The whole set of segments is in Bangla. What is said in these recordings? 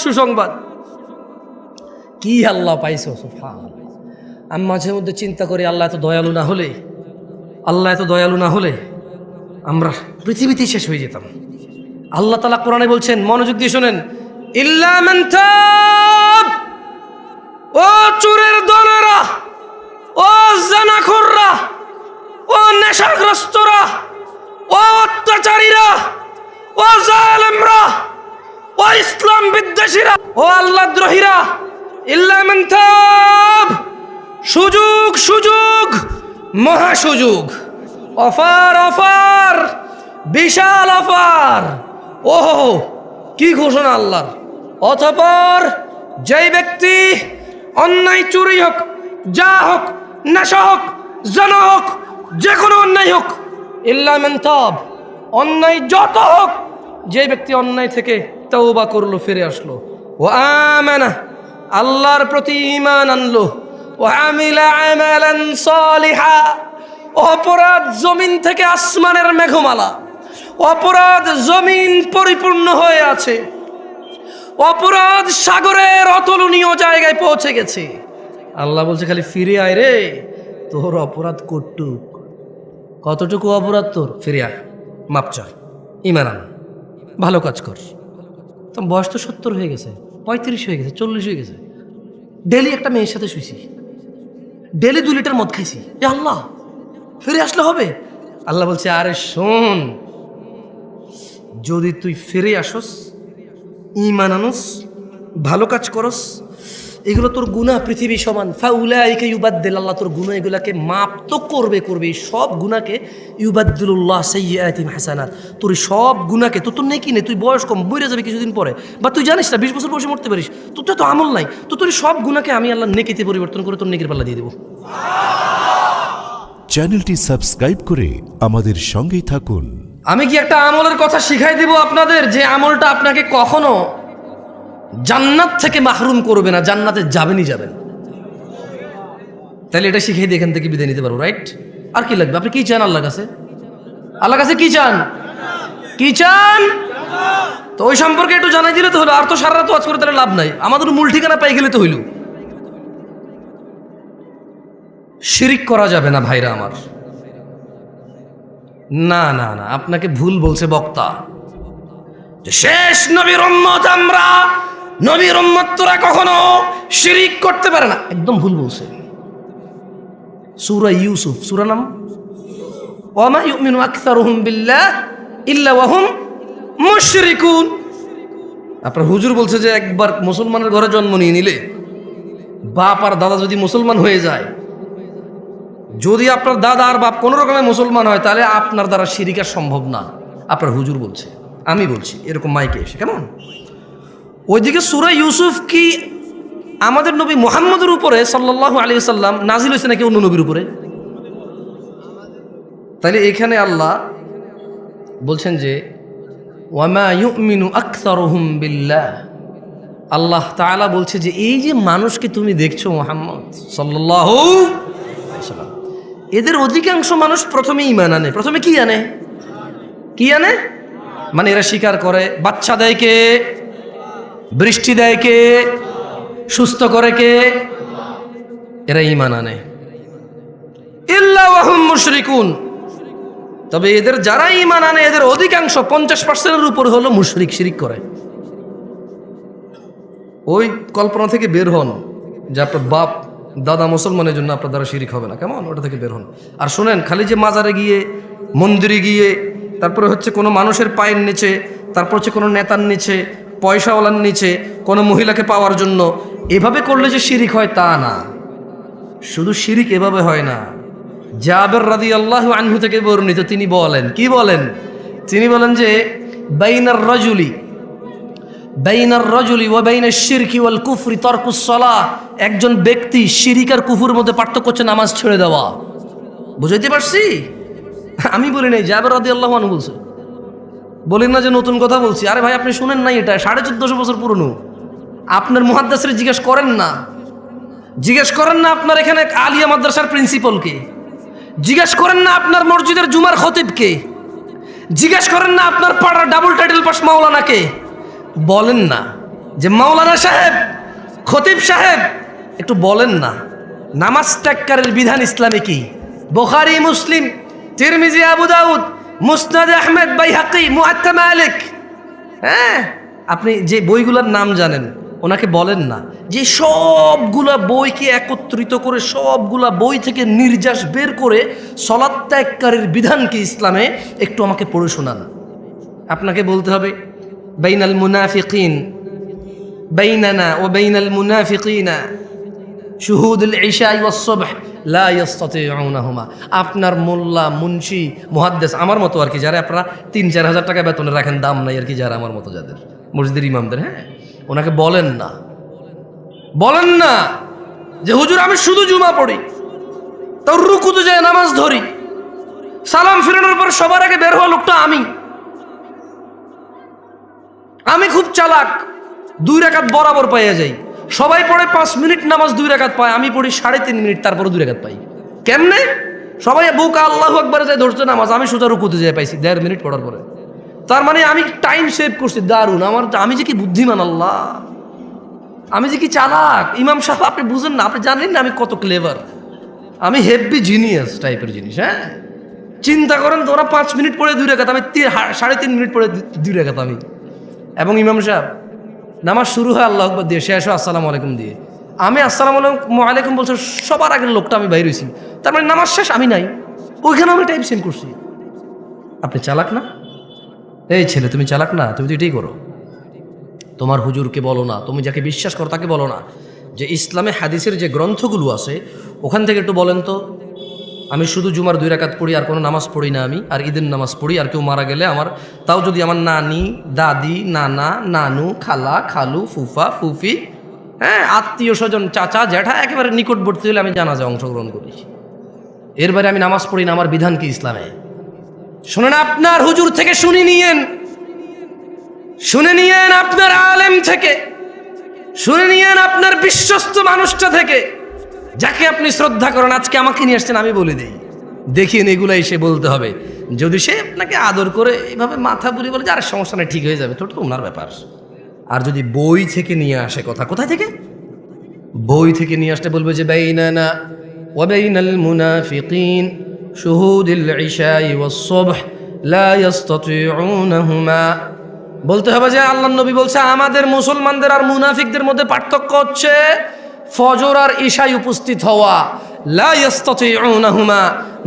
সুসংবাদ। কি আল্লাহ পাইছো, সুবহানাল্লাহ। আমি মাঝে মধ্যে চিন্তা করি, আল্লাহ এত দয়ালু না হলে আমরা পৃথিবীতেই শেষ হয়ে যেতাম। আল্লাহ তাআলা কোরআনে বলছেন, মনোযোগ দিয়ে শোনেন, ইল্লা মান তাব, ও চোরের দলেরা, ও জানাখোররা, ও নেশাগ্রস্তরা, ও অত্যাচারীরা, ও জালেমরা, ও ইসলাম বিদ্বেষীরা, ও আল্লাহদ্রোহীরা, ইল্লা মান তাব, সুযোগ, মহা সুযোগ, অফার, বিশাল অফার। ওহো, কি ঘোষণা আল্লাহর। অতঃপর যেই ব্যক্তি অন্যায়, চুরি হোক, যা হোক, নেশা হোক, জানা হোক, যে কোনো অন্যায় হোক, ইল্লা মান তাব, অন্যায় যত হোক, যে ব্যক্তি অন্যায় থেকে তওবা করলো, ফিরে আসলো, ও আমানা, আল্লাহর প্রতি ঈমান আনলো, ও আমিলা আমালান সালিহা, অপরাধ জমিন থেকে আসমানের মেঘমালা, অপরাধ জমিন পরিপূর্ণ হয়ে আছে, অপরাধ সাগরের অতুলনীয় জায়গায় পৌঁছে গেছে। আল্লাহ বলছে, খালি ফিরে আয় রে, তোর অপরাধ কতটুকু অপরাধ তোর, ফিরে আয়, মাপ চা, ঈমান আন, ভালো কাজ কর। তোর বয়স তো 70 হয়ে গেছে, 35 হয়ে গেছে, 40 হয়ে গেছে, ডেলি একটা মেয়ের সাথে শুইছি, ডেলি 2 লিটার মদ খাইছি, এ আল্লাহ, ফিরে আসলে হবে? আল্লাহ বলছে, আরে শোন, যদি তুই ফিরে আসস, ঈমান আনস, ভালো কাজ করস, এগুলো তোর গুনাহ পৃথিবী সমান, ফাউলাইকা ইউবাদদিল, আল্লাহ তোর গুনাহ এগুলাকে মাপ তো করবে, সব গুনাহকে ইউবাদদিলুল্লাহ সাইয়্যাতিহিম হাসানাত, তোর সব গুনাহকে, তোর নেকি নেই, তুই বয়স কম, বইরে যাবে কিছুদিন পরে, বা তুই জানিস না 20 বছর বয়সে মরতে পারিস, তোর তো আমল নাই, তোর সব গুনাহকে আমি আল্লাহ নেকিতে পরিবর্তন করে তোর নেকির পাল্লা দিয়ে দেবো। চ্যানেলটি সাবস্ক্রাইব করে আমাদের সঙ্গেই থাকুন। আমি কি একটা আমলের কথা শিখাই দিব আপনাদের, যে আমলটা আপনাকে কখনো জান্নাত থেকে মাহরুম করবে না, জান্নাতে যাবেন। তাহলে এটা শিখিয়ে দিয়ে এখান থেকে বিদায় নিতে পারবো, রাইট? আর কি লাগবে? আপনি কি চান আল্লাহর কাছে? কি চান? তো ওই সম্পর্কে একটু জানাই দিলে তো হলো, আর তো সারা রাত ওয়াজ করে তাহলে লাভ নাই, আমাদের মূল ঠিকানা পাই গেলে তো হইল। শিরিক করা যাবে না ভাইরা আমার। না, আপনাকে ভুল বলছে বক্তা, যে শেষ নবীর উম্মত আমরা, নবীর উম্মত তোরা কখনো শিরিক করতে পারে না, একদম ভুল বলছে। সূরা ইউসুফ, সূরা নাম ওয়া মা ইউমিনু আকসারুহুম বিল্লাহ ইল্লা ওয়া হুম মুশরিকুন। আপনার হুজুর বলছে যে একবার মুসলমানের ঘরে জন্ম নিয়ে নিলে, বাপ আর দাদা যদি মুসলমান হয়ে যায়, যদি আপনার দাদা আর বাপ কোনো রকমের মুসলমান হয়, তাহলে আপনার দ্বারা শিরিক আর সম্ভব না। আপনার হুজুর বলছে, আমি বলছি এরকম মাইকে এসে, কেমন? ওইদিকে সূরা ইউসুফ কি আমাদের নবী মুহাম্মদের উপরে সাল্লাল্লাহু আলাইহি ওয়াসাল্লাম নাজিল হয়েছে নাকি অন্য নবীর উপরে? তাইলে এখানে আল্লাহ বলছেন যে ওয়া মা ইউমিনু আকসারুহুম বিল্লাহ, আল্লাহ তাআলা বলছে যে এই যে মানুষকে তুমি দেখছো মুহাম্মদ সাল্লাল্লাহু আলাইহি ওয়াসাল্লাম, এদের অধিকাংশ মানুষ প্রথমে ঈমান আনে। প্রথমে কি আনে? মানে এরা স্বীকার করে, বাচ্চা দেয় কে, বৃষ্টি দেয় কে, সুস্থ করে কে, এরা ঈমান আনে। ইল্লা ওয়া হুম মুশরিকুন, তবে এদের যারা ঈমান আনে, এদের অধিকাংশ 50%-এর উপর হলো মুশরিক, শিরিক করে। ওই কল্পনা থেকে বের হন যে আপনার বাপ দাদা মুসলমানের জন্য আপনার দ্বারা শিরিক হবে না, কেমন? ওটা থেকে বের হন। আর শোনেন, খালি যে মাজারে গিয়ে, মন্দিরে গিয়ে, তারপরে হচ্ছে কোনো মানুষের পায়ের নিচে, তারপর হচ্ছে কোনো নেতার নিচে, পয়সাওয়ালার নিচে, কোনো মহিলাকে পাওয়ার জন্য এভাবে করলে যে শিরিক হয় তা না। শুধু শিরিক এভাবে হয় না। জাবের রাদিয়াল্লাহু আনহু থেকে বর্ণিত, তিনি বলেন, কি বলেন? তিনি বলেন যে বাইনার রাজুলি ওয়া বাইনাশ শিরকি ওয়াল কুফরি তারকুস সালাহ, একজন ব্যক্তি শিরিক আর কুফরের মধ্যে পার্থক্য হচ্ছে নামাজ ছেড়ে দেওয়া। বুঝাইতে পারছি? আমি বলি নাই, জাবের রাদিয়াল্লাহু আনহু বলছে। বলেন না যে নতুন কথা বলছি। আরে ভাই, আপনি শুনেন নাই, এটা 1450 বছর পুরনো। আপনার মুহাদ্দিসরে জিজ্ঞেস করেন না আপনার এখানে আলিয়া মাদ্রাসার প্রিন্সিপালকে, জিজ্ঞেস করেন না আপনার মসজিদের জুমার খতিবকে, জিজ্ঞেস করেন না আপনার পাড়ার ডাবল টাইটেল পাস মাওলানাকে, বলেন না যে মাওলানা সাহেব, খতিব সাহেব, একটু বলেন না নামাজ ত্যাগকারীর বিধান ইসলামে কি? বুখারী, মুসলিম, তিরমিজি, আবু দাউদ, মুসনাদ আহমেদ, বাইহাকি, মুআত্তা মালিক, হ্যাঁ, আপনি যে বইগুলোর নাম জানেন ওনাকে বলেন না যে সবগুলা বইকে একত্রিত করে সবগুলা বই থেকে নির্যাস বের করে সালাত ত্যাগকারীর বিধান কি ইসলামে একটু আমাকে পড়ে শোনান। আপনাকে বলতে হবে বাইনাল মুনাফিকিন, বাইনানা ওয়া বাইনাল মুনাফিকিনা শুহুদুল ইশা ওয়াস সুবহ লা ইস্তাতিউনাহুমা। আপনার মোল্লা, মুন্সি, মুহাদ্দিস আমার মতো আর কি, যারা আপনারা ৩-৪ হাজার টাকা বেতনে রাখেন, দাম নাই আর কি, যারা আমার মতো যাদের মসজিদের ইমামদের, হ্যাঁ, ওনাকে বলেন না যে হুজুর আমি শুধু জুমা পড়ি, তাও রুকুতে যায় নামাজ ধরি, সালাম ফিরানোর পর সবার আগে বের হওয়া লোকটা আমি খুব চালাক, 2 রাকাত বরাবর পাইয়া যাই। সবাই পড়ে 5 মিনিট নামাজ 2 রাকাত পায়, আমি পড়ি 3.5 মিনিট, তারপরে 2 রাকাত পাই। কেমনে? সবাই বুক আল্লাহু আকবার যায় ধরছে নামাজ, আমি সোজা রুকুতে যেয়ে পাইছি 1.5 মিনিট পড়ার পরে। তার মানে আমি টাইম সেভ করছি, দারুণ। আমি যে কি বুদ্ধিমান, আল্লাহ, আমি যে কি চালাক। ইমাম সাহেব আপনি বুঝেন না, আপনি জানেন না আমি কত ক্লেভার, আমি হেভি জিনিয়াস টাইপের জিনিস। হ্যাঁ, চিন্তা করেন তোরা 5 মিনিট পড়ে 2 রাকাত, আমি 3.5 মিনিট পড়ে 2 রাকাত আমি। এবং ইমাম সাহেব নামাজ শুরু হয় আল্লাহু আকবার দিয়ে, শেষ হয় আসসালামু আলাইকুম দিয়ে। আমি আসসালামু আলাইকুম বলছি, সবার আগের লোকটা আমি বাইরে হয়েছি, তার মানে নামাজ শেষ, আমি নাই ওইখানে, আমি টাইম সেন্ড করছি। আপনি চালাক না? এই ছেলে তুমি চালাক না? তুমি তো এটাই করো। তোমার হুজুরকে বলো না, তুমি যাকে বিশ্বাস করো তাকে বলো না যে ইসলামে হাদিসের যে গ্রন্থগুলো আছে ওখান থেকে একটু বলেন তো, আমি শুধু জুমার 2 রাকাত পড়ি, আর কোনো নামাজ পড়ি না আমি, আর ঈদের নামাজ পড়ি, আর কেউ মারা গেলে আমার, তাও যদি আমার নানি, দাদি, নানা, নানু, খালা, খালু, ফুফা, ফুফি, হ্যাঁ, আত্মীয় স্বজন, চাচা, জ্যাঠা, একেবারে নিকটবর্তী হলে আমি জানাজায় অংশগ্রহণ করি, এর বাইরে আমি নামাজ পড়ি না। আমার বিধান কি ইসলামে? শুনেন, আপনার হুজুর থেকে শুনে নিয়েন আপনার আলেম থেকে, শুনে নিয়েন আপনার বিশ্বস্ত মানুষটা থেকে, যাকে আপনি শ্রদ্ধা করেন। আজকে আমাকে নিয়ে আসছেন, আমি বলে দিই, দেখিয়ে এগুলো এসে বলতে হবে। যদি সে আপনাকে আদর করে এইভাবে মাথা বুড়ি বলে যে আরে সমস্যা নেই, ঠিক হয়ে যাবে, তো ওনার ব্যাপার। আর যদি বই থেকে নিয়ে আসে কথা, কোথায় থেকে? বই থেকে নিয়ে আসতে বলবে যে বাইনানা ওয়া বাইনাল মুনাফিকিন শুহুদুল ইশা ওয়াস সুবহ লা ইস্তাতিউনাহুমা। বলতে হবে যে আল্লাহর নবী বলছে আমাদের মুসলমানদের আর মুনাফিকদের মধ্যে পার্থক্য হচ্ছে ফজর আর ইশায় উপস্থিত হওয়া। লা ইস্তাতিউনাহুমা,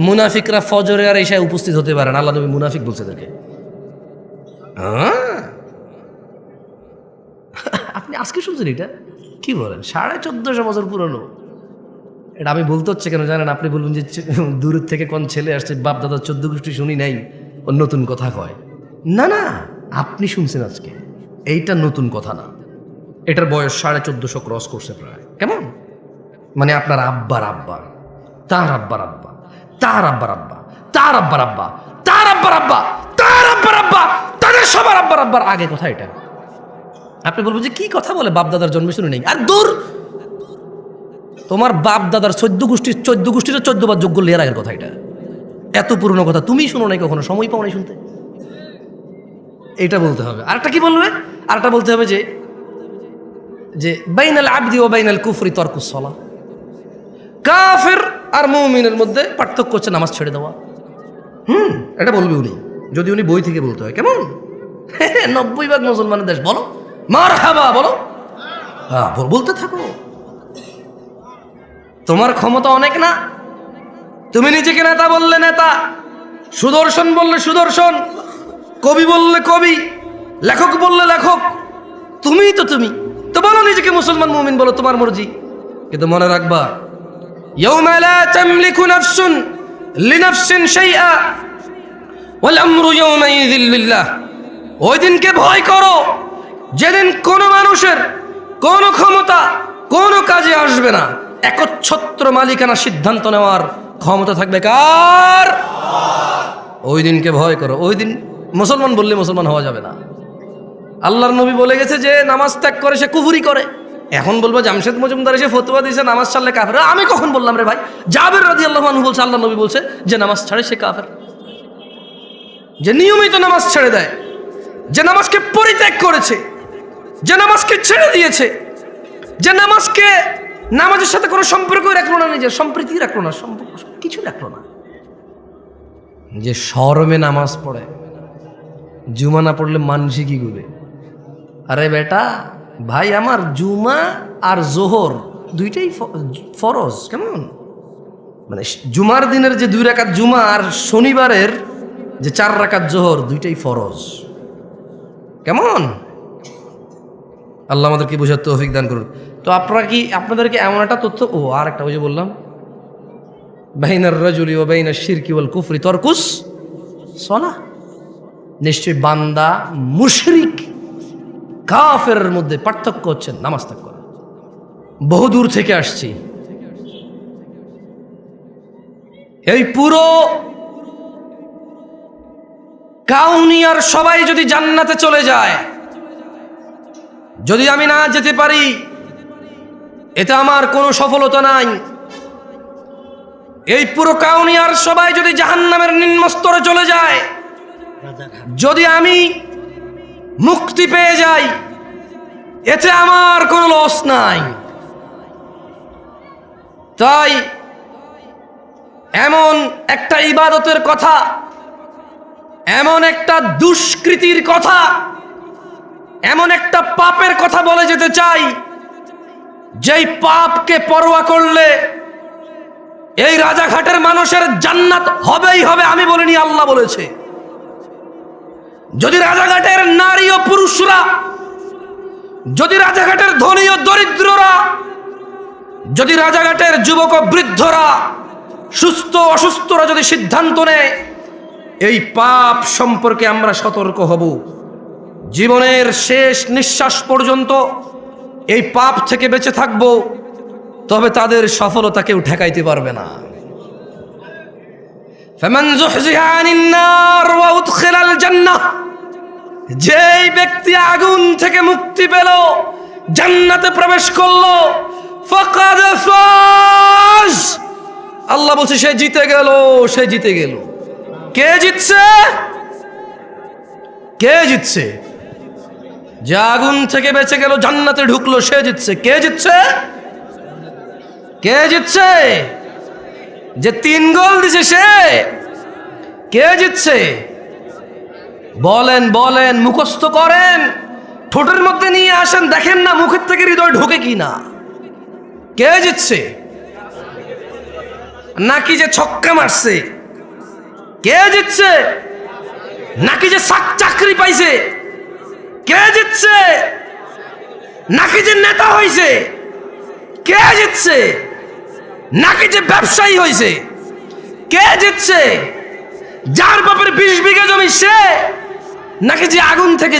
মুনাফিকরা ফজরে আর ইশায় উপস্থিত হতে পারে না। আল্লাহ নবী মুনাফিক বলছে এদেরকে। আপনি আজকে শুনছেন এটা? কি বলেন? 1450 বছর পুরনো। এটা আমি বলতে হচ্ছে কেন জানেন? আপনি বলবেন যে দূর থেকে কোন ছেলে আসছে, বাপ দাদা 14 গোষ্ঠী শুনি নাই, ও নতুন কথা কয়। না না, আপনি শুনছেন আজকে, এইটা নতুন কথা না। এটার বয়স 1450 ক্রস করছে প্রায়। কেমন? মানে আপনার আব্বার আব্বা, তার আব্বার আব্বা, তার আব্বার আব্বা, তার আব্বার আব্বা, তার আব্বার আব্বা, তার আব্বার আব্বা, তাদের সবার আব্বার আব্বার আগে কথা এটা। আপনি বলবেন যে কি কথা বলে, বাপ দাদার জন্মে শুনে নেই। আর দূর, তোমার বাপ দাদার 14 গোষ্ঠীর 14 বার যোগ্য লেয়ার আগের কথা এটা। এত পুরনো কথা তুমি শুনো নাই কখনো, সময় পাও নাই শুনতে। এটা বলতে হবে। আরেকটা কি বলবে? আরেকটা বলতে হবে যে বাইনাল আবদি ওয়া বাইনাল কুফরি তারকুস সালাহ। কাফের আর মুমিনের মধ্যে পার্থক্য হচ্ছে নামাজ ছেড়ে দেওয়া। এটা বলবে উনি, যদি উনি বই থেকে বলতে হয়। কেমন? 90% মুসলমানের দেশ, বলো মারহাবা, বলো, হ্যাঁ বলতে থাকো। তোমার ক্ষমতা অনেক না, তুমি নিজেকে নেতা বললে নেতা, সুদর্শন বললে সুদর্শন, কবি বললে কবি, লেখক বললে লেখক, তুমি তো বলো নিজেকে মুসলমান মুমিন বলো, তোমার মর্জি। কিন্তু মনে রাখবা, ইয়াউমা লা তামলিকু নাফসুন লিনাফসিন শাইআ ওয়াল আমরু ইয়াউমাইযিন লিল্লাহ। ওই দিনকে ভয় করো যেদিন কোনো মানুষের কোনো ক্ষমতা কোনো কাজে আসবে না। একচ্ছত্র মালিকানা সিদ্ধান্ত নেওয়ার ক্ষমতা থাকবে কার? ওই দিনকে ভয় করো। ওই দিন মুসলমান বললে মুসলমান হওয়া যাবে না। আল্লাহর নবী বলে গেছে যে নামাজ ত্যাগ করে সে কুফরি করে। এখন বলবো জামশেদ মজুমদার এসে ফতোয়া দিয়েছে নামাজ ছাড়লে কাফের। আমি কখন বললাম রে ভাই? জাবের রাদিয়াল্লাহু আনহু বলছে আল্লাহর নবী বলছে যে নামাজ ছাড়ে সে কাফের। যে নিয়মিত নামাজ ছেড়ে দেয়, যে নামাজকে পরিত্যাগ করেছে, যে নামাজকে ছেড়ে দিয়েছে, যে নামাজের সাথে কোনো সম্পর্কই রাখলো না, নিজের সম্প্রীতি রাখলো না, সম্পর্ক কিছু রাখলো না, যে শরমে নামাজ পড়ে, জুমা না পড়লে মানুষই কি করবে? আরে বেটা ভাই আমার, জুমা আর জোহর দুইটাই ফরজ। কেমন মানে জুমার দিনের যে 2 রাকাত জুমা আর শনিবারের যে 4 রাকাত জোহর দুইটাই ফরজ। কেমন? আল্লাহ আমাদেরকে বোঝার তৌফিক দান করুন। তো আপনাদেরকে এমন একটা তথ্য, আর একটা ওই যে বললাম, বাইনার রাজুলি ওয়া বাইনাশ শিরকি ওয়াল কুফরি তারকুস সালাহ। নিশ্চয় বান্দা মুশরিক কাফেরের মধ্যে পার্থক্য হচ্ছে নামাজ ত্যাগ করা। বহু দূর থেকে আসছি, এই পুরো কাউনিয়ার সবাই যদি জান্নাতে চলে যায়, যদি আমি না যেতে পারি, এতে আমার কোনো সফলতা নাই। এই পুরো কাউনিয়ার সবাই যদি জাহান্নামের নিম্ন স্তরে চলে যায়, যদি আমি মুক্তি পেয়ে যাই, এতে আমার কোনো লস নাই। তাই এমন একটা ইবাদতের কথা, এমন একটা দুষ্কৃতির কথা, এমন একটা পাপের কথা বলে যেতে চাই, যেই পাপকে পরোয়া করলে এই রাজাঘাটের মানুষের জান্নাত হবেই হবে। আমি বলিনি, আল্লাহ বলেছে। যদি রাজাঘাটের নারী ও পুরুষরা, যদি রাজাঘাটের ধনী ও দরিদ্ররা, যদি রাজাঘাটের যুবক ও বৃদ্ধরা, সুস্থ অসুস্থরা যদি সিদ্ধান্ত নেয় এই পাপ সম্পর্কে আমরা সতর্ক হব, জীবনের শেষ নিঃশ্বাস পর্যন্ত এই পাপ থেকে বেঁচে থাকব, তবে তাদের সফলতা কেউ ঠেকাইতে পারবে না। ফামান যুহজিহা আনিন নার ওয়া উদখিলাল জান্নাহ, যেই ব্যক্তি আগুন থেকে মুক্তি পেল, জান্নাতে প্রবেশ করলো, ফাকাদ ফাজ, আল্লাহ বলছে সে জিতে গেল, সে জিতে গেল। কে জিতছে? কে জিতছে? যে আগুন থেকে বেঁচে গেল, জান্নাতে ঢুকলো, সে জিতছে। কে জিতছে? কে জিতছে? যে 3 গোল দিছে সে। কে জিতছে? বলেন বলেন, মুখস্থ করেন, ঠোঁটের মধ্যে নিয়ে আসেন, দেখেন না মুখের থেকে হৃদয় ঢোকে কিনা। কে জিতছে? নাকি যে ছক্কা মারছে? কে জিতছে? নাকি যে চাকরি পাইছে? কে জিতছে? নাকি যে নেতা হইছে? কে জিতছে? নাকি যে ব্যবসায়ী হইছে? কে জিতছে? যার বাপের 20 বিঘা জমি সে, নাকি যে আগুন থেকে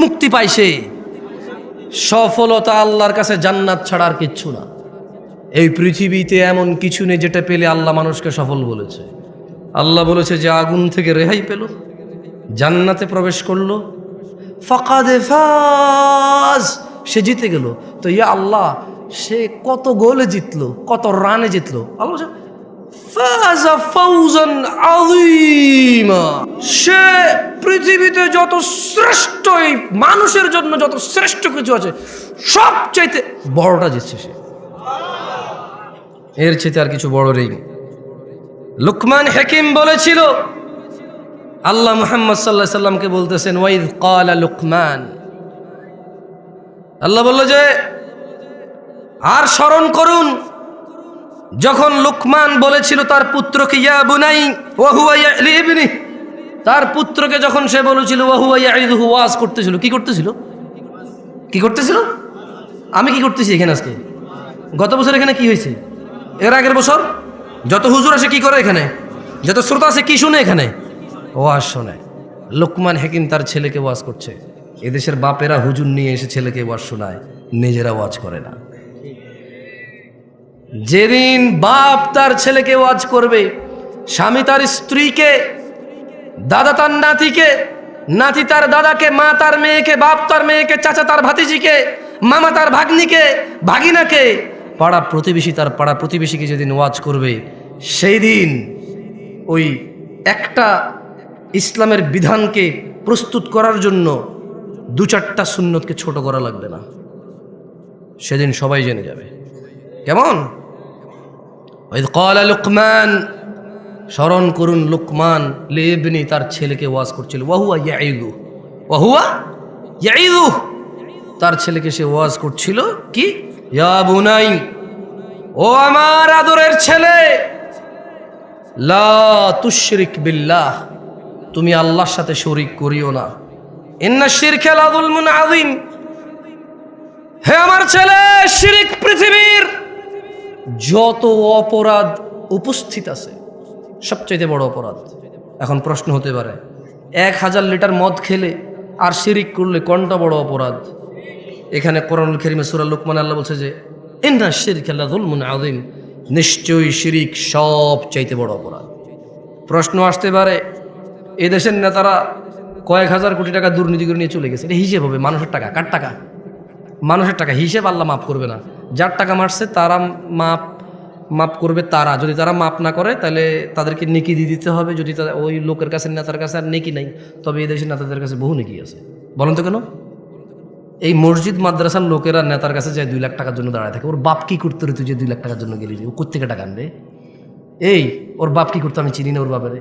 মুক্তি পাইছে? সফলতা আল্লাহর কাছে জান্নাত ছাড়া আর কিচ্ছু না। এই পৃথিবীতে এমন কিছু নেই যেটা পেলে আল্লাহ মানুষকে সফল বলেছে। আল্লাহ বলেছে যে আগুন থেকে রেহাই পেল, জান্নাতে প্রবেশ করলো, ফাকাদে ফাজ, সে জিতে গেল। তো ইয়া আল্লাহ, সে কত গোলে জিতলো, কত রানে জিতলো? আল্লাহ বলছে ফাজা ফাউজান আযীমা, সে পৃথিবীতে যত শ্রেষ্ঠ, এই মানুষের জন্য যত শ্রেষ্ঠ কিছু আছে সবচাইতে বড়টা জিতছে সে। এর চাইতে আর কিছু বড় নেই। লুকমান হাকিম বলেছিল, আল্লাহ মুহাম্মদ সাল্লাল্লাহু আলাইহি সাল্লামকে বলতেছেন, ওয়াইদ ক্বালা লুকমান, আল্লাহ বলল যে আর স্মরণ করুন যখন লুকমান বলেছিল তার পুত্রকে, ইয়া বুনাই ওয়া হুয়া ইয়ালি ইবনি, তার পুত্রকে যখন সে বলেছিল ওয়া হুয়া ইয়াইদুহু, ওয়াজ করতেছিল। কি করতেছিল? কি করতেছিল? আমি কি করতেছি এখানে আজকে? গত বছর এখানে কি হয়েছে? এর আগের বছর যত হুজুর আসে কি করে এখানে? যত শ্রোতা আছে কি শুনে এখানে? ওয়াজ শোনে। লুকমান হাকিম তার ছেলেকে ওয়াজ করছে। এদেশের বাপেরা হুজুর নিয়ে এসে ছেলেকে ওয়াজ শোনায়, নিজেরা ওয়াজ করে না। যেদিন বাপ তার ছেলেকে ওয়াজ করবে, স্বামী তার স্ত্রীকে, দাদা তার নাতিকে, নাতি তার দাদাকে, মা তার মেয়েকে, বাপ তার মেয়েকে, চাচা তার ভাতিজিকে, মামা তার ভাগ্নিকে, ভাগিনাকে, পাড়া প্রতিবেশী তার পাড়া প্রতিবেশীকে যেদিন ওয়াজ করবে, সেই দিন ওই একটা ইসলামের বিধানকে প্রস্তুত করার জন্য 2-4টা সুন্নতকে ছোট করা লাগবে না, সেদিন সবাই জেনে যাবে। কেমন? ওই ক্বালা লুকমান, স্মরণ করুন লুকমান লিবনি, তার ছেলেকে ওয়াজ করছিল। ওয়াহুয়া ইয়াইদু, তার ছেলেকে সে ওয়াজ করছিল কি? ইয়া বুনাই, ও আমার আদরের ছেলে, লা তুশরিক বিল্লাহ, তুমি আল্লাহর সাথে শরীক করিও না। ইন্না শিরকা লাযুলমুন আযীম, হে আমার ছেলে, শিরিক পৃথিবীর যত অপরাধ উপস্থিত আছে সবচেয়ে বড় অপরাধ। এখন প্রশ্ন হতে পারে, 1000 লিটার মদ খেলে আর শিরিক করলে কোনটা বড় অপরাধ? এখানে কোরআনুল কারীমে সূরা লুকমান আল্লাহ বলছে যে ইন্না শিরকা লাযুলমুন আযীম, নিশ্চয়ই শিরিক সবচাইতে বড় অপরাধ। প্রশ্ন আসতে পারে, এদেশের নেতারা কয়েক হাজার কোটি টাকা দুর্নীতি করে নিয়ে চলে গেছে, এটা হিসেব হবে? মানুষের টাকা, কার টাকা? মানুষের টাকা, হিসেব আল্লাহ মাফ করবে না। যার টাকা মারছে তারা মাফ করবে তারা, যদি তারা মাফ না করে তাহলে তাদেরকে নেকি দিয়ে দিতে হবে। যদি ওই লোকের কাছে, নেতার কাছে আর নেকি নাই, তবে এই দেশের নেতাদের কাছে বহু নেকি আছে। বলেন তো কেন? এই মসজিদ মাদ্রাসার লোকেরা নেতার কাছে যায় 2 লাখ টাকার জন্য দাঁড়ায় থাকে। ওর বাপ কি করতো রে, তুই যে 2 লাখ টাকার জন্য গেলি, ও কোত্থেকে টাকা আনবে? এই ওর বাপ কি করতো আমি চিনি না ওর বাবারে।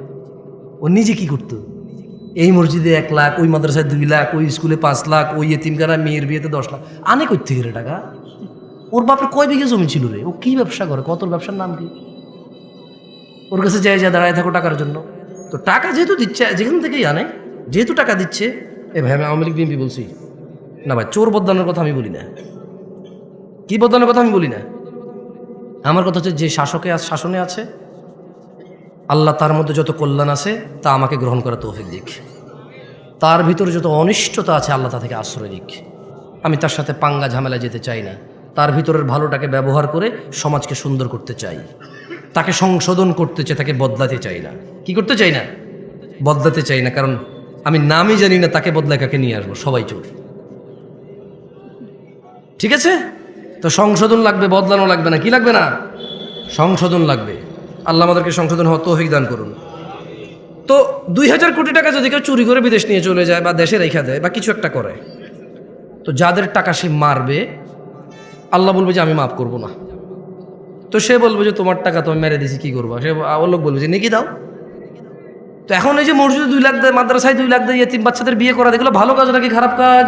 ও নিজে কি করতো? এই মসজিদে 1 লাখ, ওই মাদ্রাসায় 2 লাখ, ওই স্কুলে 5 লাখ, ওই এতিমখানা মেয়ের বিয়েতে 10 লাখ আনে কোত্থেকে রে টাকা? ওর বাপের কয় বিঘে জমি ছিল রে? ও কি ব্যবসা করে? কত ব্যবসার নাম কি? ওর কাছে যায় দাঁড়ায় থাকো টাকার জন্য। তো টাকা যেহেতু দিচ্ছে, যেখান থেকেই আনে, যেহেতু টাকা দিচ্ছে, এ ভাই আমি আওয়ামী লীগ বিএনপি বলছি না ভাই, চোর বদলানোর কথা আমি বলি না, কি বদলানোর কথা আমি বলি না। আমার কথা হচ্ছে যে শাসনে আছে, আল্লাহ তার মধ্যে যত কল্যাণ আছে তা আমাকে গ্রহণ করা তৌফিক দিক। তার ভিতরে যত অনিষ্টতা আছে আল্লাহ তা থেকে আশ্রয় দিক। আমি তার সাথে পাঙ্গা ঝামেলা যেতে চাই না। তার ভিতরের ভালোটাকে ব্যবহার করে সমাজকে সুন্দর করতে চাই, তাকে সংশোধন করতে চাই, তাকে বদলাতে চাই না। কি করতে চাই না? বদলাতে চাই না, কারণ আমি নামই জানি না তাকে বদলায় কাকে নিয়ে আসবো। সবাই চোর, ঠিক আছে? তো সংশোধন লাগবে, বদলানো লাগবে না। কি লাগবে না? সংশোধন লাগবে। আল্লাহ আমাদেরকে সংশোধন হওয়া তৌফিক দান করুন। তো 2000 কোটি টাকা যদি কেউ চুরি করে বিদেশ নিয়ে চলে যায় বা দেশে রেখা দেয় বা কিছু একটা করে, তো যাদের টাকা সে মারবে আল্লাহ বলবে যে আমি মাফ করব না। তো সে বলবে যে তোমার টাকা তো আমি মেরে দিয়েছি, কি করবো? সে ওর লোক বলবে যে নেকি দাও। তো এখন এই যে মসজিদে 2 লাখ দেয়, মাদ্রাসায় 2 লাখ দেয়, এতিম বাচ্চাদের বিয়ে করা, দেখলো ভালো কাজ নাকি খারাপ কাজ?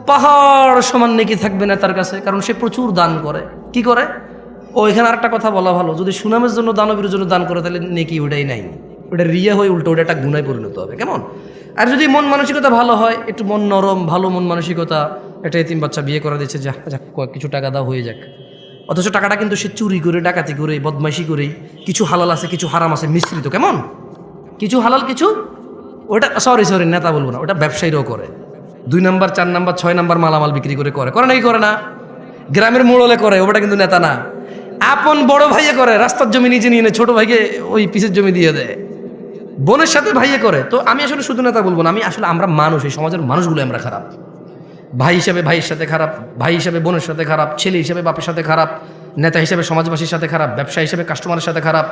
পাহাড় সমান নেকি থাকবে না তার কাছে, কারণ সে প্রচুর দান করে। কি করে? ও এখানে আরেকটা কথা বলা ভালো, যদি সুনামের জন্য, দানবীর জন্য দান করে তাহলে নেকি ওটাই নাই, ওটা রিয়া হয়ে উল্টো ওটা একটা গুনায় পরিণত হবে। কেমন? আর যদি মন মানসিকতা ভালো হয়, একটু মন নরম, ভালো মন মানসিকতা, একটা এতিম বাচ্চা বিয়ে করে দিচ্ছে, যা কিছু টাকা দাও হয়ে যাক, অথচ টাকাটা কিন্তু সে চুরি করে, ডাকাতি করে, বদমাইশি করেই, কিছু হালাল আছে কিছু হারাম আছে মিশ্রিত। কেমন? কিছু হালাল কিছু, ওটা সরি নেতা বলবো না, ওটা ব্যবসায়ীরাও করে। 2 নাম্বার 4 নাম্বার 6 নাম্বার মালামাল বিক্রি করে নাকি করে না? গ্রামের মোড়লে করে, ওটা কিন্তু নেতা না। আপন বড় ভাইয়ে করে, রাস্তার জমি নিজে নিয়ে ছোট ভাইকে ওই পিসের জমি দিয়ে দেয়, বোনের সাথে ভাইয়ে করে। তো আমি আসলে শুধু নেতা বলবো না, আমি আসলে আমরা মানুষ, এই সমাজের মানুষগুলো আমরা খারাপ। ভাই হিসাবে ভাইয়ের সাথে খারাপ, ভাই হিসাবে বোনের সাথে খারাপ, ছেলে হিসাবে বাপের সাথে খারাপ, নেতা হিসাবে সমাজবাসীর সাথে খারাপ, ব্যবসা হিসাবে কাস্টমারের সাথে খারাপ,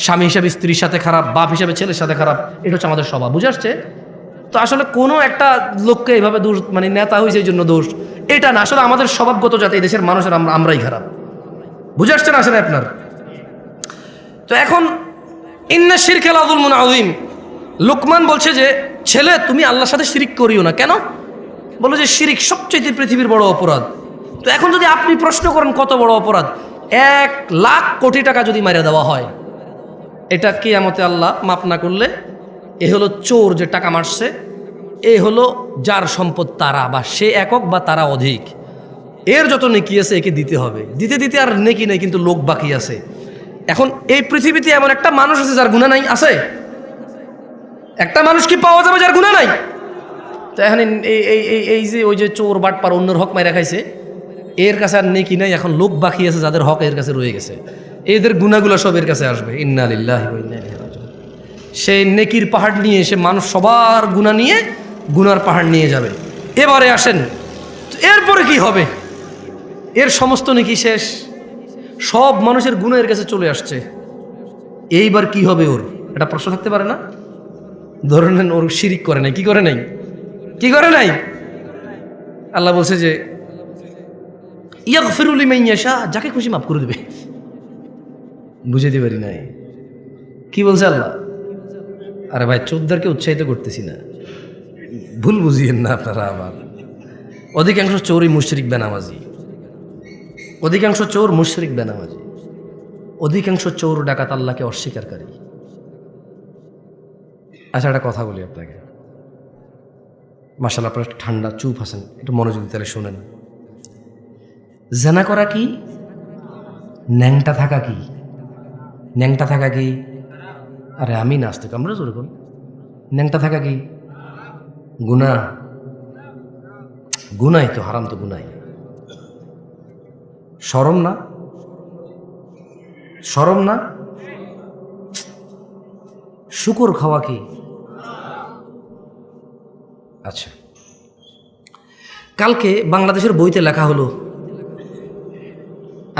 স্বামী হিসাবে স্ত্রীর সাথে খারাপ, বাপ হিসাবে ছেলের সাথে খারাপ। এটা হচ্ছে আমাদের স্বভাব, বুঝে আসছে? তো আসলে কোনো একটা লোককে এইভাবে দোষ, মানে নেতা হয়েছে এই জন্য দোষ, এটা না। আসলে আমাদের স্বভাবগত যাতে এই দেশের মানুষের আমরাই খারাপ, বুঝে আসছে না আসলে আপনার? তো এখন ইন্না শিরকা লাযুলমুন আযীম, লুকমান বলছে যে ছেলে তুমি আল্লাহর সাথে শিরিক করিও না। কেন? বলো যে শিরিক সবচেয়ে পৃথিবীর বড় অপরাধ। তো এখন যদি আপনি প্রশ্ন করেন কত বড় অপরাধ, 1 লাখ কোটি টাকা যদি মারিয়ে দেওয়া হয়, এটা কিয়ামতে আল্লাহ মাফ না করলে, এ হলো চোর যে টাকা মারছে, এ হলো যার সম্পদ তারা, বা সে একক বা তারা অধিক, এর যত নেকি আছে একে দিতে হবে। দিতে দিতে আর নেকি নেই, কিন্তু লোক বাকি আছে। এখন এই পৃথিবীতে এমন একটা মানুষ আছে যার গুনাহ নাই? আছে? একটা মানুষ কি পাওয়া যাবে যার গুনাহ নাই? তো এখন এই যে ওই যে চোর বাটপার অন্যের হক মাইরা খাইছে, এর কাছে আর নেকি নাই, এখন লোক বাকি আছে যাদের হক এর কাছে রয়ে গেছে, এদের গুনাহগুলো সব এর কাছে আসবে। ইন্না লিল্লাহি ওয়া ইন্না ইলাইহি রাজিউন। সেই নেকির পাহাড় নিয়ে এসে মানুষ সবার গুনাহ নিয়ে গুনার পাহাড় নিয়ে যাবে। এবারে আসেন, এরপরে কি হবে? এর সমস্ত নেকি শেষ, সব মানুষের গুনাহ এর কাছে চলে আসছে, এইবার কি হবে ওর? এটা প্রশ্ন থাকতে পারে না? ধরে নেন ওর শিরিক করে নাই, কি করে নাই? কি করে নাই? আল্লাহ বলছে যে ইয়াগফিরু লিমান ইয়াশা, যাকে খুশি মাফ করে দেবে। বুঝাইতে পারি নাই কি বলছে আল্লাহ? আরে ভাই, চোরদেরকে উৎসাহিত করতেছি না, ভুল বুঝিয়েন না আপনারা। আবার অধিকাংশ চোরই মুশরিক বেনামাজি, অধিকাংশ চোর মুশরিক বেনামাজি, অধিকাংশ চোর ডাকাত আল্লাহকে অস্বীকারী। আচ্ছা, একটা কথা বলি আপনাকে, মাশাআল্লাহ আপনারা ঠান্ডা চুপ আছেন, একটু মনোযোগ তাহলে শোনেন। জেনা করা কি? ন্যাংটা থাকা কি? ন্যাংটা থাকা কি? আরে আমি নাস্তিক, আমরা জোরে কোন ন্যাংটা থাকা কি? গুনাহ। গুনাই তো, হারাম তো গুনাই। শরম না? শরম না? শুকর খাওয়া কি? আচ্ছা, কালকে বাংলাদেশের বইতে লেখা হলো,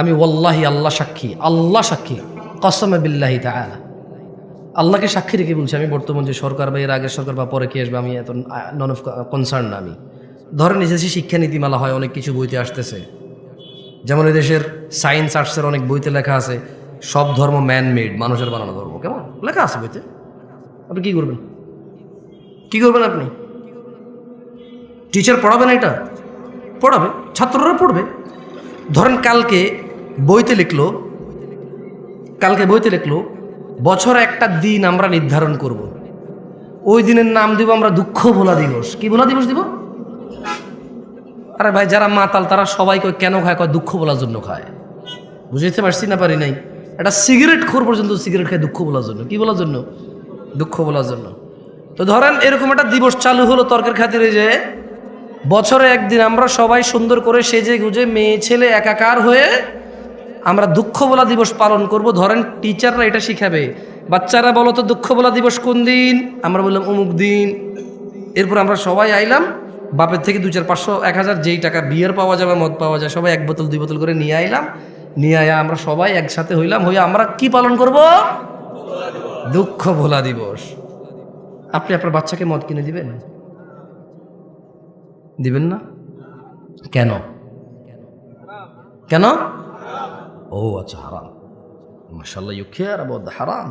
আমি ওয়াল্লাহি, আল্লাহ সাক্ষী, আল্লাহ সাক্ষী, কসমে বিল্লাহি তাআলা, আল্লাহকে সাক্ষী রেখে বলছি, আমি বর্তমান যে সরকার বা এর আগের সরকার বা পরে কি আসবে আমি এত নন অফ কনসার্ন না। আমি ধরেন এসেছি শিক্ষানীতিমালা হয়, অনেক কিছু বইতে আসতেছে, যেমন এই দেশের সায়েন্স আর্টসের অনেক বইতে লেখা আছে সব ধর্ম ম্যান মেড, মানুষের বানানো ধর্ম, কেমন লেখা আছে বইতে। আপনি কি করবেন? কি করবেন আপনি? টিচার পড়াবে না? এটা পড়াবে, ছাত্ররা পড়বে। ধরেন কালকে বইতে লিখলো, বছরে একটা দিন আমরা নির্ধারণ করব, ওই দিনের নাম দিব আমরা দুঃখ ভোলা দিবস। কি ভোলা দিবস দিব? আরে ভাই, যারা মাতাল তারা সবাই কয় কেন খায়? কয় দুঃখ বলার জন্য খায়। বুঝাইতে পারছি না পারি নাই? একটা সিগারেট খোর পর্যন্ত সিগারেট খায় দুঃখ বলার জন্য। কি বলার জন্য? দুঃখ বলার জন্য। তো ধরেন এরকম একটা দিবস চালু হলো তর্কের খাতিরে, যে বছরে একদিন আমরা সবাই সুন্দর করে সেজে গুজে মেয়ে ছেলে একাকার হয়ে আমরা দুঃখ বলা দিবস পালন করব। ধরেন টিচাররা এটা শিখাবে, বাচ্চারা বলো তো দুঃখ বলা দিবস কোন দিন? আমরা বললাম অমুক দিন। এরপর আমরা সবাই আইলাম, বাপের থেকে 2, 4, 500, 1000 যেই টাকা বিয়ার পাওয়া যাবে, মদ পাওয়া যায়, সবাই 1 বোতল 2 বোতল করে নিয়ে আইলাম। নিয়ে আয়া আমরা সবাই একসাথে হইলাম, হয়ে আমরা কি পালন করব? দুঃখ ভোলা দিবস। আপনি আপনার বাচ্চাকে মদ কিনে দিবেন? দিবেন না? কেন? কেন? ও আচ্ছা, হারাম। মাশাআল্লাহ, ইউ কেয়ার অ্যাবাউট দ্য হারাম।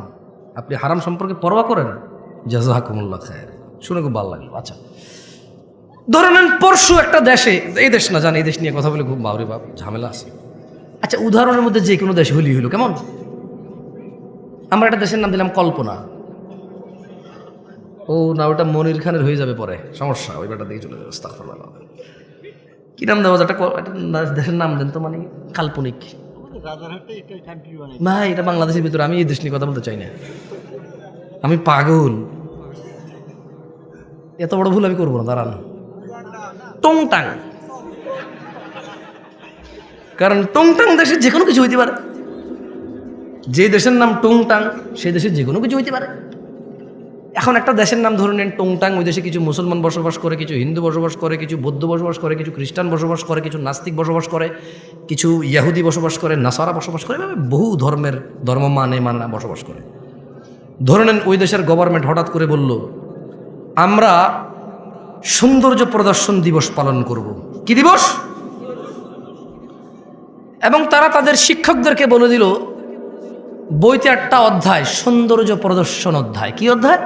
আপনি হারাম সম্পর্কে পরোয়া করেন? জাযাকুমুল্লাহ খায়র, শুনে খুব ভালো লাগলো। আচ্ছা, ধরে নেন পরশু একটা দেশে, এই দেশ না জানি, এই দেশ নিয়ে কথা বলে খুব বাবরে বাপ ঝামেলা আছে। আচ্ছা, উদাহরণের মধ্যে যে কোনো দেশে হলি হইলো, কেমন? আমরা একটা দেশের নাম দিলাম কল্পনা। ও না, ওটা মনির খানের হয়ে যাবে পরে, সমস্যা, ওই ব্যাটা দিকে চলে যাবে। আস্তাগফিরুল্লাহ। কি নাম দেওয়া যায়? একটা দেশের নাম দেন তো, মানে কাল্পনিক। ভাই, এটা বাংলাদেশের ভিতরে, আমি এই দেশ নিয়ে কথা বলতে চাই না, আমি পাগল। এত বড় ভুল আমি করবো না, দাঁড়ান। টংটাং, কারণ টংটাং দেশে যে কোনো কিছু হইতে পারে। যে দেশের নাম টংটাং সেই দেশে যে কোনো কিছু হইতে পারে। এখন একটা দেশের নাম ধরে নেন টংটাং, ওই দেশে কিছু মুসলমান বসবাস করে, কিছু হিন্দু বসবাস করে, কিছু বৌদ্ধ বসবাস করে, কিছু খ্রিস্টান বসবাস করে, কিছু নাস্তিক বসবাস করে, কিছু ইয়াহুদি বসবাস করে, নাসারা বসবাস করে, এভাবে বহু ধর্মের ধর্ম মানে না বসবাস করে। ধরে নেন ওই দেশের গভর্নমেন্ট হঠাৎ করে বলল, আমরা সৌন্দর্য প্রদর্শন দিবস পালন করব। কি দিবস? এবং তারা তাদের শিক্ষকদেরকে বলে দিল, বইতে একটা অধ্যায় সৌন্দর্য প্রদর্শন অধ্যায়। কি অধ্যায়?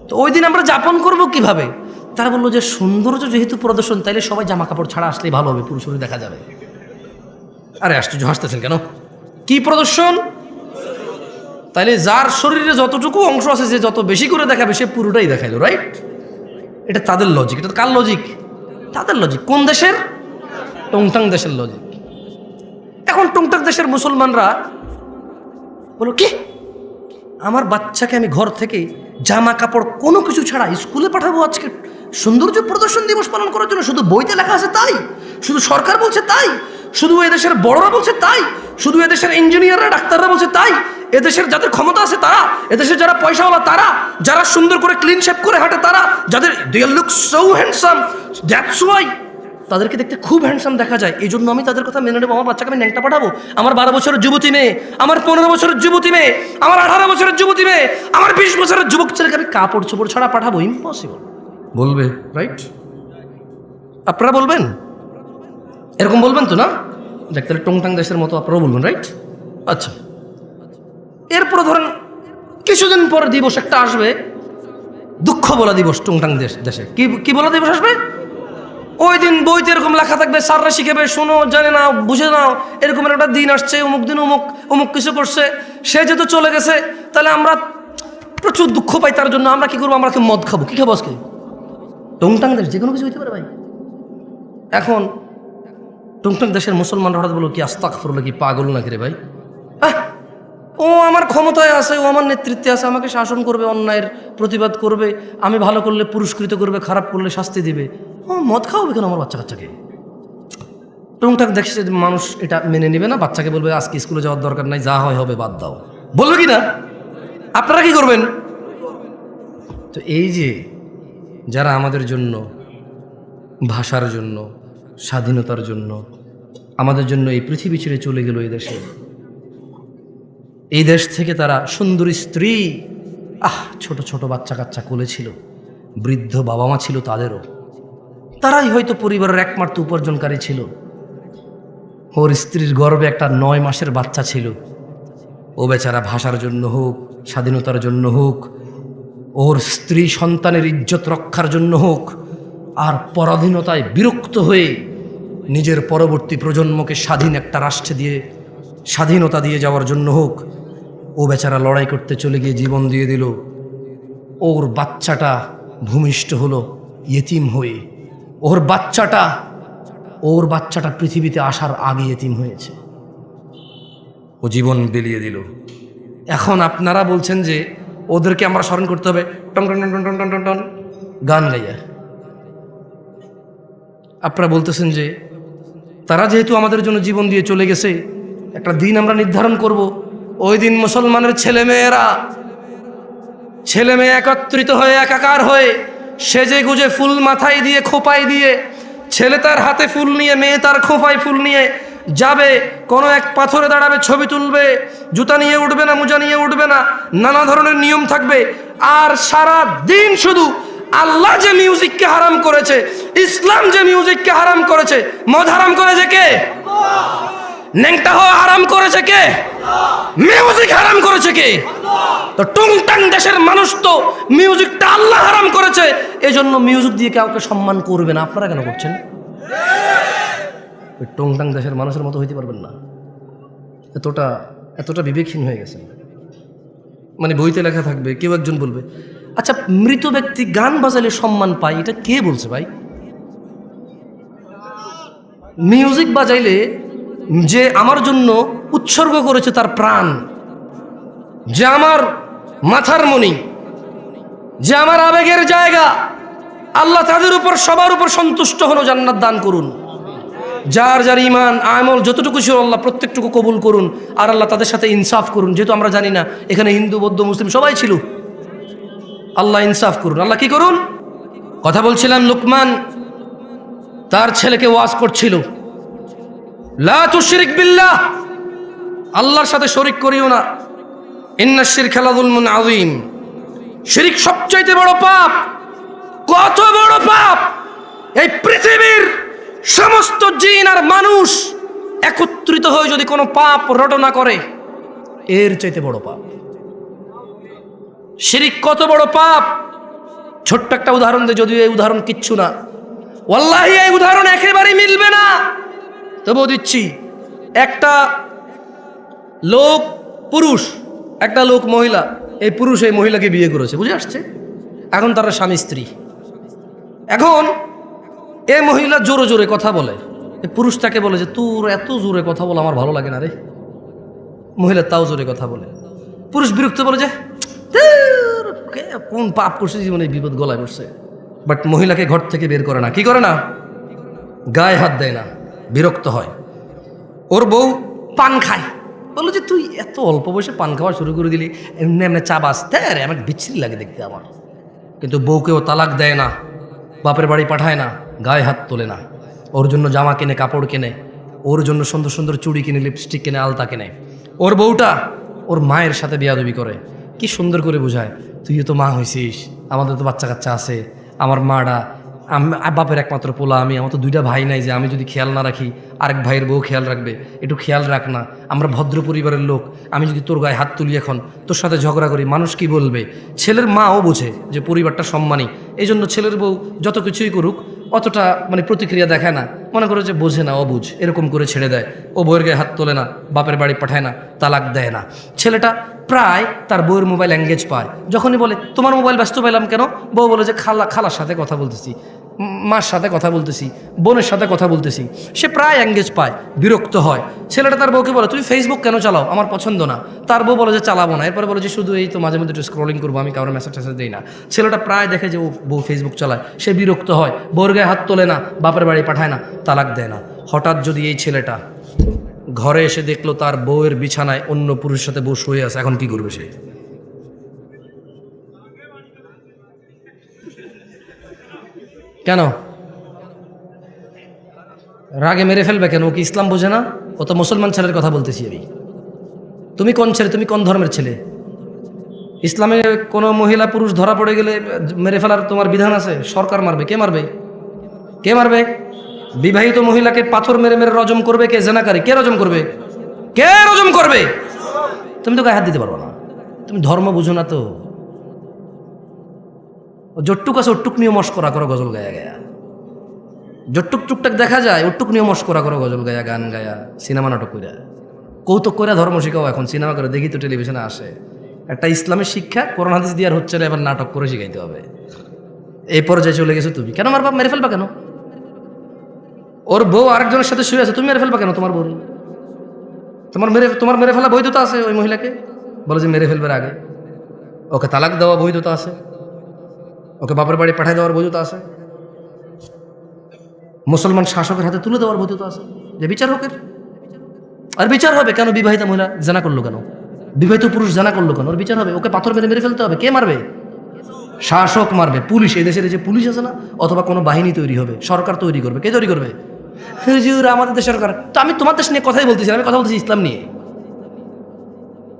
তো ওই দিন আমরা যাপন করব কিভাবে? তারা বললো যে সৌন্দর্য যেহেতু প্রদর্শন, তাইলে সবাই জামা কাপড় ছাড়া আসলেই ভালো হবে, পুরো শরীর দেখা যাবে। আরে আশ্চর্য, হাসতেছেন কেন? কি প্রদর্শন? তাইলে যার শরীরে যতটুকু অংশ আছে, যে যত বেশি করে দেখাবে সে পুরোটাই দেখাইলো, রাইট? এটা তাদের লজিক। এটা কার লজিক? তাদের লজিক। কোন দেশের? টংটাং দেশের লজিক। এখন টংটাং দেশের মুসলমানরা বলো, কি আমার বাচ্চাকে আমি ঘর থেকে জামা কাপড় কোনো কিছু ছাড়া স্কুলে পাঠাবো আজকে সৌন্দর্য প্রদর্শন দিবস পালন করার জন্য? শুধু বইতে লেখা আছে তাই? শুধু সরকার বলছে তাই? শুধু এদেশের বড়রা বলছে তাই? শুধু এদেশের ইঞ্জিনিয়াররা ডাক্তাররা বলছে তাই? এদেশের যাদের ক্ষমতা আছে তারা, এদেশের যারা পয়সাওয়ালা তারা, যারা সুন্দর করে ক্লিন শেপ করে হাঁটে তারা, যাদের they look so handsome, that's why তাদেরকে দেখতে খুব হ্যান্ডসাম দেখা যায়, এই জন্য আমি তাদের কথা মেনে নেবো। আমার বাচ্চাকে আমি ন্যাংটা পাঠাবো? আমার 12 বছরের যুবতী মেয়ে, আমার 15 বছরের যুবতী মেয়ে, আমার 18 বছরের যুবতী মেয়ে, আমার 20 বছরের যুবক ছেলেকে আমি কাপড় চোপড় ছাড়া পাঠাবো? ইম্পসিবল। বলবে, রাইট? আপনারা বলবেন, এরকম বলবেন তো না? দেখ তাহলে টংটাং দেশের মতো আপনারাও বলবেন, রাইট? আচ্ছা, এরপরে ধরেন কিছুদিন পর দিবস একটা আসবে, দুঃখ বলা দিবস টংটাং দেশে। কি বলা দিবস আসবে? ওই দিন বইতে এরকম লেখা থাকবে, স্যাররা শিখাবে, শোনো, জানে না, বুঝে নাও, এরকমের একটা দিন আসছে, অমুক দিন অমুক অমুক কিছু করছে, সে যেহেতু চলে গেছে, তাহলে আমরা প্রচুর দুঃখ পাই তার জন্য। আমরা কি করবো? আমরা কি মদ খাবো? কি খাবো আজকে? টংটাং দেশ যে কোনো কিছু হইতে পারে ভাই। এখন টংটাং দেশের মুসলমানরা হঠাৎ বলো কি আস্তাগফিরুল্লাহ, কি পাগল নাকি রে ভাই? ও আমার ক্ষমতায় আছে, ও আমার নেতৃত্বে আছে, আমাকে শাসন করবে, অন্যায়ের প্রতিবাদ করবে, আমি ভালো করলে পুরস্কৃত করবে, খারাপ করলে শাস্তি দিবে। ও মদ খাওয়াবে কেন আমার বাচ্চা কাচ্চাকে? টংটাং দেখছে মানুষ এটা মেনে নেবে না, বাচ্চাকে বলবে আজকে স্কুলে যাওয়ার দরকার নাই, যা হয় হবে, বাদ দাও, বলবে কি না? আপনারা কি করবেন? তো এই যে যারা আমাদের জন্য, ভাষার জন্য, স্বাধীনতার জন্য, আমাদের জন্য এই পৃথিবী ছেড়ে চলে গেল এই দেশে, এই দেশ থেকে তারা সুন্দরী স্ত্রী, ছোট ছোট বাচ্চা কাচ্চা কোলে ছিল, বৃদ্ধ বাবা মা ছিল তাদেরও, তারাই হয়তো পরিবারের একমাত্র উপার্জনকারী ছিল। ওর স্ত্রীর গর্ভে একটা 9 মাসের বাচ্চা ছিল। ও বেচারা ভাষার জন্য হোক, স্বাধীনতার জন্য হোক, ওর স্ত্রী সন্তানের ইজ্জত রক্ষার জন্য হোক, আর পরাধীনতায় বিরক্ত হয়ে নিজের পরবর্তী প্রজন্মকে স্বাধীন একটা রাষ্ট্রে দিয়ে স্বাধীনতা দিয়ে যাওয়ার জন্য হোক, ও বেচারা লড়াই করতে চলে গিয়ে জীবন দিয়ে দিল। ওর বাচ্চাটা ভূমিষ্ঠ হলো ইয়েতিম হয়ে। ওর বাচ্চাটা পৃথিবীতে আসার আগে ইয়েতিম হয়েছে, ও জীবন বিলিয়ে দিল। এখন আপনারা বলছেন যে ওদেরকে আমরা স্মরণ করতে হবে টন টন টন টন টন টন টন গান গাইয়া। আপনারা বলতেছেন যে তারা যেহেতু আমাদের জন্য জীবন দিয়ে চলে গেছে, একটা দিন আমরা নির্ধারণ করব, ওই দিন মুসলমানের ছেলে মেয়ে একত্রিত হয়ে একাকার হয়ে সেজে গুজে ফুল মাথায় দিয়ে খোপায় দিয়ে, ছেলে তার হাতে ফুল নিয়ে, মেয়ে তার খোপায় ফুল নিয়ে যাবে, কোনো এক পাথরে দাঁড়াবে, ছবি তুলবে, জুতা নিয়ে উঠবে না, মোজা নিয়ে উঠবে না, নানা ধরনের নিয়ম থাকবে। আর সারা দিন শুধু আল্লাহ যে মিউজিককে হারাম করেছে, ইসলাম যে মিউজিককে হারাম করেছে, মদ হারাম করেছে কে? ন্যাংটা হওয়া হারাম করেছে কে? মিউজিক হারাম করেছে কে? তো টংটাং দেশের মানুষ তো মিউজিকটা আল্লাহ হারাম করেছে, এজন্য মিউজিক দিয়ে কাউকে সম্মান করবে না। আপনারা কেন করছেন? টংটাং দেশের মানুষের মতো হইতে পারবেন না। এতটা বিবেকহীন হয়ে গেছে। মানে বইতে লেখা থাকবে, কেউ একজন বলবে, আচ্ছা মৃত ব্যক্তি গান বাজালে সম্মান পায়, এটা কে বলছে ভাই? মিউজিক বাজাইলে যে আমার জন্য উৎসর্গ করেছে তার প্রাণ, যে আমার মাথার মণি, যে আমার আবেগের জায়গা, আল্লাহ তাদের উপর সবার উপর সন্তুষ্ট হলো, জান্নাত দান করুন। যার যার ইমান আমল যতটুকু ছিল আল্লাহ প্রত্যেকটুকু কবুল করুন, আর আল্লাহ তাদের সাথে ইনসাফ করুন। যেহেতু আমরা জানি না এখানে হিন্দু বৌদ্ধ মুসলিম সবাই ছিল, আল্লাহ ইনসাফ করুন। আল্লাহ কি করুন? কথা বলছিলাম, লুকমান তার ছেলেকে ওয়াজ করছিল, লা তুশরিক বিল্লাহ, আল্লাহর সাথে শরিক করিও না, ইন্নাশ শিরকা লাযুলমুন আযীম, শিরক সবচাইতে বড় পাপ। কত বড় পাপ! এই পৃথিবীর সমস্ত জিন আর মানুষ একত্রিত হয়ে যদি কোনো পাপ রটনা করে, এর চাইতে বড় পাপ শিরক। কত বড় পাপ! ছোট্ট একটা উদাহরণ দেয়, যদিও এই উদাহরণ কিচ্ছু না, ওয়াল্লাহি এই উদাহরণ একেবারেই মিলবে না, তবুও দিচ্ছি। একটা লোক পুরুষ, একটা লোক মহিলা, এই পুরুষ এই মহিলাকে বিয়ে করেছে, বুঝে আসছে? এখন তারা স্বামী স্ত্রী। এখন এই মহিলা জোরে জোরে কথা বলে, এই পুরুষ তাকে বলে যে তোর এত জোরে কথা বলে আমার ভালো লাগে না রে। মহিলা তাও জোরে কথা বলে। পুরুষ বিরক্ত বলে যে কোন পাপ করছে জীবনে, বিপদ গলায় বসছে। বাট মহিলাকে ঘর থেকে বের করে না। কি করে না? গায়ে হাত দেয় না, বিরক্ত হয়। ওর বউ পান খায়, বললো যে তুই এত অল্প বয়সে পান খাওয়া শুরু করে দিলি, এমনি এমনি চা বাঁচতে আরে আমার বিচ্ছিরি লাগে দেখতে আমার। কিন্তু বউকেও তালাক দেয় না, বাপের বাড়ি পাঠায় না, গায়ে হাত তোলে না, ওর জন্য জামা কিনে, কাপড় কেনে, ওর জন্য সুন্দর সুন্দর চুড়ি কিনে, লিপস্টিক কিনে, আলতা কিনে। ওর বউটা ওর মায়ের সাথে বিয়াদবি করে, কি সুন্দর করে বোঝায়, তুইও তো মা হয়েছিস, আমাদের তো বাচ্চা কাচ্চা আছে, আমার মাটা বাপের একমাত্র পোলা আমি, আমার তো দুইটা ভাই নাই যে আমি যদি খেয়াল না রাখি আরেক ভাইয়ের বউ খেয়াল রাখবে, একটু খেয়াল রাখ না, আমরা ভদ্র পরিবারের লোক, আমি যদি তোর গায়ে হাত তুলি এখন তোর সাথে ঝগড়া করি মানুষ কি বলবে। ছেলের মাও বোঝে যে পরিবারটা সম্মানী, এই জন্য ছেলের বউ যত কিছুই করুক অতটা মানে প্রতিক্রিয়া দেখায় না, মনে করে যে বোঝে না, অবুঝ, এরকম করে ছেড়ে দেয়। ও বউয়ের গায়ে হাত তোলে না, বাপের বাড়ি পাঠায় না, তালাক দেয় না। ছেলেটা প্রায় তার বউয়ের মোবাইল এঙ্গেজ পায়, যখনই বলে তোমার মোবাইল ব্যস্ত পেলাম কেন, বউ বলে যে খালার সাথে কথা বলতেছি, মার সাথে কথা বলতেছি, বোনের সাথে কথা বলতেছি। সে প্রায় এঙ্গেজ পায়, বিরক্ত হয়। ছেলেটা তার বউকে বলে তুমি ফেসবুক কেন চালাও, আমার পছন্দ না। তার বউ বলে যে চালাবো না, এরপরে বলে যে শুধু এই তো মাঝে মধ্যে একটু স্ক্রলিং করবো, আমি কারোর মেসেজ টেসেজ দিই না। ছেলেটা প্রায় দেখে যে ও বউ ফেসবুক চালায়, সে বিরক্ত হয়, বউর গায়ে হাত তোলে না, বাপের বাড়ি পাঠায় না, তালাক দেয় না। হঠাৎ যদি এই ছেলেটা ঘরে এসে দেখলো তার বউয়ের বিছানায় অন্য পুরুষের সাথে বউ শুয়ে আছে, এখন কি করবে সে? কেন রাগে মেরে ফেলবে কেন? ও কি ইসলাম বোঝে না? ও তো মুসলমান ছেলের কথা বলতেছি আমি। তুমি কোন ছেলে, তুমি কোন ধর্মের ছেলে? ইসলামে কোনো মহিলা পুরুষ ধরা পড়ে গেলে মেরে ফেলার তোমার বিধান আছে? সরকার মারবে? কে মারবে? কে মারবে? বিবাহিত মহিলাকে পাথর মেরে মেরে রজম করবে কে? জেনাকারী। কে রজম করবে? কে রজম করবে? তুমি তো গায়ে হাত দিতে পারবে না, তুমি ধর্ম বুঝো না। তো যটুক আছে ওটুক নিয়ে মস্করা করো, গজল গায়া গায়া। যটুক টুকটাক দেখা যায় ওটুক নিয়ে মস্করা করো, গজল গায়া, গান গায়া, সিনেমা নাটক কইরা, কৌতুক করে ধর্ম শিখাও। এখন সিনেমা করে দেখি তো, টেলিভিশনে আসে। একটা ইসলামের শিক্ষা কোরআন হাদিস দিয়ে আর হচ্ছে না, এবার নাটক করে শিখাইতে হবে। এই পর্যায়ে চলে গেছো তুমি। কেন মারবা? মেরে ফেলবা কেন? ওর বউ আরেকজনের সাথে শুয়ে আছে, তুমি মেরে ফেলবা কেন তোমার বউ? তোমার মেরে ফেলা বৈধতা আছে ওই মহিলাকে? বলে যে মেরে ফেলবার আগে ওকে তালাক দেওয়া বৈধতা আছে, ওকে বাপের বাড়ি পাঠিয়ে দেওয়ার বৈধতা আছে, মুসলমান শাসকের হাতে তুলে দেওয়ার বৈধতা আছে, যে বিচার হোক। আর বিচার হবে কেন? বিবাহিতা মহিলা জানা করলো কেন? বিবাহিত পুরুষ জানা করলো কেন? ওর বিচার হবে। ওকে পাথর মেরে মেরে ফেলতে হবে। কে মারবে? শাসক মারবে, পুলিশ। এই দেশের যে পুলিশ আছে না, অথবা কোনো বাহিনী তৈরি হবে, সরকার তৈরি করবে। কে তৈরি করবে? হুজুর আমাদের দেশের সরকার। তো আমি তোমার দেশ নিয়ে কথাই বলতেছি, আমি কথা বলতেছি ইসলাম নিয়ে।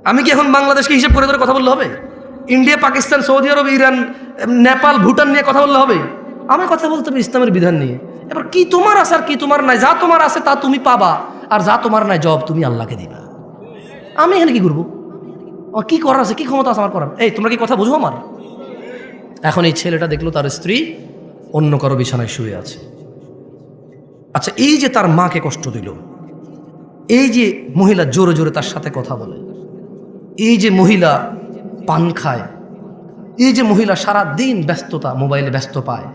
আমি কি এখন বাংলাদেশকে হিসেব করে কথা বললে হবে? ইন্ডিয়া, পাকিস্তান, সৌদি আরব, ইরান, নেপাল, ভুটান নিয়ে কথা বললে হবে? আমি কথা বলতে হবে ইসলামের বিধান নিয়ে। এবার কি তোমার আছে আর কি তোমার নাই? যা তোমার আছে তা তুমি পাবা, আর যা তোমার নাই জব তুমি আল্লাহকে দিবা। আমি এখানে কি করবো? আমার কি করার আছে? কি ক্ষমতা আছে আমার করার? এই তোমরা কি কথা বুঝো আমার? এখন এই ছেলেটা দেখলো তার স্ত্রী অন্য কারো বিছানায় শুয়ে আছে। আচ্ছা, এই যে তার মাকে কষ্ট দিল, এই যে মহিলা জোরে জোরে তার সাথে কথা বলে, এই যে মহিলা পান খায়, এই যে মহিলা সারা দিন ব্যস্ততা, মোবাইলে ব্যস্ত পায়,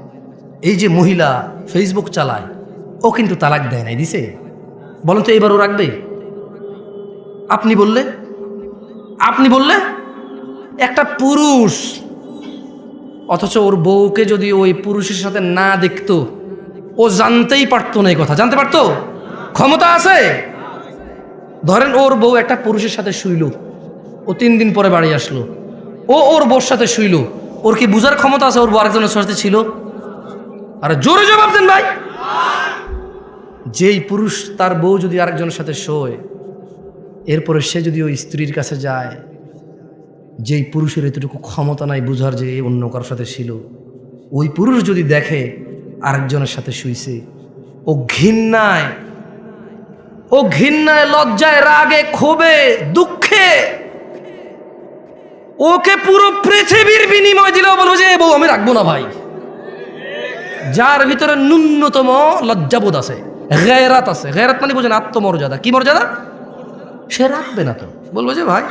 এই যে মহিলা ফেসবুক চালায়, ও কিন্তু তালাক দেয় নাই, দিছে? বলেন তো এবার ও রাখবে? আপনি বললে একটা পুরুষ, অথচ ওর বউকে যদি ওই পুরুষের সাথে না দেখতো, ও জানতেই পারতো না। এই কথা জানতে পারতো? ক্ষমতা আছে? ধরেন ওর বউ একটা পুরুষের সাথে শুইল, ও 3 দিন পরে বাড়ি আসলো, ও ওর বউর সাথে শুইল, ওর কি বুঝার ক্ষমতা আছে ওর বউ আরেকজনের সাথে ছিল? আরে জোরে জবাব দেন ভাই। যেই পুরুষ তার বউ যদি আরেকজনের সাথে শোয়, এরপরে সে যদি ওই স্ত্রীর কাছে যায়, যেই পুরুষের এতটুকু ক্ষমতা নাই বুঝার যে অন্য কারোর সাথে ছিল, ওই পুরুষ যদি দেখে আরেকজনের সাথে শুইছে, ও ঘৃণায়, লজ্জায়, রাগে, ক্ষোভে, দুঃখে ওকে পুরো পৃথিবীর বিনিময় দিলেও বলবো যে বউ আমি রাখবো না ভাই। যার ভিতরে ন্যূনতম লজ্জাবোধ আছে, গয়রাত আছে, গয়রাত মানে বোঝেন আত্মমর্যাদা। কি মর্যাদা? সে রাখবে না, তো বলবো যে ভাই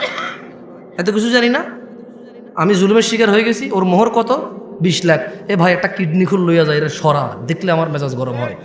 এত কিছু জানি না, আমি জুলুমের শিকার হয়ে গেছি, ওর মোহর কত? 20 লাখ। এ ভাই একটা কিডনি খুল লইয়া যায়, এরা সরা, দেখলে আমার মেজাজ গরম হয়।